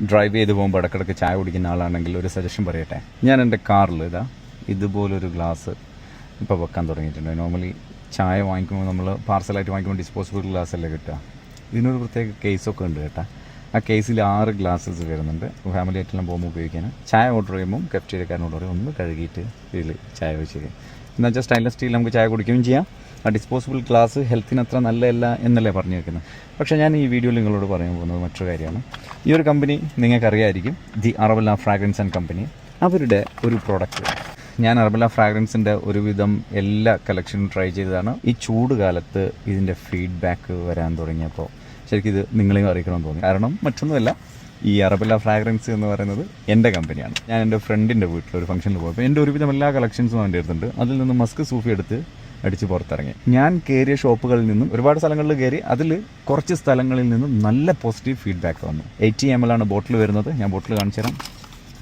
Drive ചെയ്ത് പോകുമ്പോൾ ഇടയ്ക്കിടയ്ക്ക് ചായ കുടിക്കുന്ന ആളാണെങ്കിൽ ഒരു സജഷൻ പറയട്ടെ. ഞാൻ എൻ്റെ കാറിൽ ഇതുപോലൊരു ഗ്ലാസ് ഇപ്പോൾ വെക്കാൻ തുടങ്ങിയിട്ടുണ്ട്. നോർമലി ചായ വാങ്ങിക്കുമ്പോൾ നമ്മൾ പാർസലായിട്ട് വാങ്ങിക്കുമ്പോൾ ഡിസ്പോസിബിൾ ഗ്ലാസ് അല്ലേ കിട്ടുക. ഇതിനൊരു പ്രത്യേക കേസൊക്കെ ഉണ്ട് കേട്ടോ. ആ കേസിൽ 6 ഗ്ലാസ്സസ് വരുന്നുണ്ട്. ഫാമിലി ആയിട്ടെല്ലാം പോകുമ്പോൾ ഉപയോഗിക്കാൻ. ചായ ഓർഡർ ചെയ്യുമ്പോൾ കഫറ്റീരിയക്കാരനോട് പറയും ഒന്ന് കഴുകിയിട്ട് ഇതിൽ ചായ വെച്ചേക്കും. എന്നുവെച്ചാൽ വെച്ചാൽ സ്റ്റൈൻലെസ് സ്റ്റീൽ നമുക്ക് ചായ കുടിക്കുകയും ചെയ്യാം. ആ ഡിസ്പോസിബിൾ ഗ്ലാസ് ഹെൽത്തിന് അത്ര നല്ലതല്ല എന്നല്ലേ പറഞ്ഞു വെക്കുന്നത്. പക്ഷേ ഞാൻ ഈ വീഡിയോയിൽ നിങ്ങളോട് പറയാൻ പോകുന്നത് മറ്റൊരു കാര്യമാണ്. ഈ ഒരു കമ്പനി നിങ്ങൾക്കറിയായിരിക്കും, the Arabella fragrance and company. അവരുടെ ഒരു പ്രോഡക്റ്റ് ഞാൻ അറബല്ല ഫ്രാഗ്രൻസിൻ്റെ ഒരുവിധം എല്ലാ കളക്ഷനും ട്രൈ ചെയ്തതാണ്. ഈ ചൂട് കാലത്ത് ഇതിൻ്റെ ഫീഡ്ബാക്ക് വരാൻ തുടങ്ങിയപ്പോൾ ശരിക്കും ഇത് നിങ്ങളെയും അറിയിക്കണമെന്ന് തോന്നി. കാരണം മറ്റൊന്നുമല്ല, ഈ അറബല്ല ഫ്രാഗ്രൻസ് എന്ന് പറയുന്നത് എൻ്റെ കമ്പനിയാണ്. ഞാൻ എൻ്റെ ഫ്രണ്ടിൻ്റെ വീട്ടിൽ ഒരു ഫംഗ്ഷനിൽ പോയപ്പോൾ എൻ്റെ ഒരുവിധം എല്ലാ കളക്ഷൻസും അവൻ്റെ അടുത്തുണ്ട്. അതിൽ നിന്ന് മസ്ക് സൂഫി എടുത്ത് അടിച്ച് പുറത്തിറങ്ങി. ഞാൻ കയറിയ ഷോപ്പുകളിൽ നിന്നും ഒരുപാട് സ്ഥലങ്ങളിൽ കയറി. അതിൽ കുറച്ച് സ്ഥലങ്ങളിൽ നിന്നും നല്ല പോസിറ്റീവ് ഫീഡ്ബാക്ക് വന്നു. 80 ml ആണ് ബോട്ടിൽ വരുന്നത്. ഞാൻ ബോട്ടിൽ കാണിച്ചു തരാം.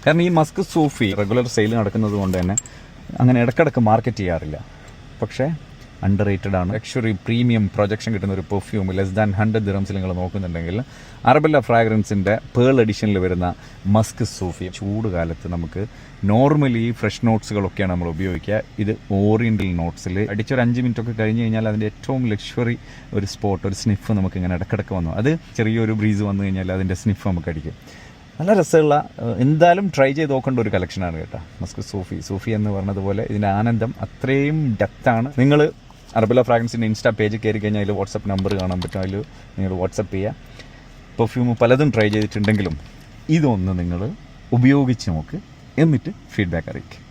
കാരണം ഈ മസ്ക് സൂഫി റെഗുലർ സെയിൽ നടക്കുന്നത് കൊണ്ട് തന്നെ അങ്ങനെ ഇടയ്ക്കിടയ്ക്ക് മാർക്കറ്റ് ചെയ്യാറില്ല. പക്ഷേ അണ്ടർ റേറ്റഡ് ആണ്. ലക്ഷറി പ്രീമിയം പ്രൊജക്ഷൻ കിട്ടുന്ന ഒരു പെർഫ്യൂം ലെസ് ദാൻ 100 ദിറംസിൽ നിങ്ങൾ നോക്കുന്നുണ്ടെങ്കിൽ അറബല്ല ഫ്രാഗ്രൻസിൻ്റെ പേൾ എഡിഷനിൽ വരുന്ന മസ്ക് സൂഫി ചൂട് കാലത്ത് നമുക്ക് നോർമലി ഫ്രഷ് നോട്ട്സുകളൊക്കെയാണ് നമ്മൾ ഉപയോഗിക്കുക. ഇത് ഓറിയൻ്റൽ നോട്ട്സിൽ അടിച്ചൊരു 5 മിനിറ്റ് ഒക്കെ കഴിഞ്ഞ് കഴിഞ്ഞാൽ അതിൻ്റെ ഏറ്റവും ലക്ഷറി ഒരു സ്പോട്ട്, ഒരു സ്നിഫ് നമുക്ക് ഇങ്ങനെ ഇടയ്ക്കിടയ്ക്ക് വന്നു. അത് ചെറിയൊരു ബ്രീസ് വന്നു കഴിഞ്ഞാൽ അതിൻ്റെ സ്നിഫ് നമുക്ക് അടിക്കും. നല്ല രസമുള്ള, എന്തായാലും ട്രൈ ചെയ്ത് നോക്കേണ്ട ഒരു കളക്ഷനാണ് കേട്ടോ മസ്ക് സൂഫി എന്ന് പറഞ്ഞതുപോലെ. ഇതിൻ്റെ ആനന്ദം അത്രയും ഡെപ്താണ്. നിങ്ങൾ അറബല്ല ഫ്രാഗ്രൻസിൻ്റെ ഇൻസ്റ്റാ പേജ് കയറി കഴിഞ്ഞാൽ അതിൽ വാട്സപ്പ് നമ്പർ കാണാൻ പറ്റും. അതിൽ നിങ്ങൾ വാട്സപ്പ് ചെയ്യുക. പെർഫ്യൂം പലതും ട്രൈ ചെയ്തിട്ടുണ്ടെങ്കിലും ഇതൊന്ന് നിങ്ങൾ ഉപയോഗിച്ച് നോക്ക്, എന്നിട്ട് ഫീഡ്ബാക്ക് അറിയിക്കുക.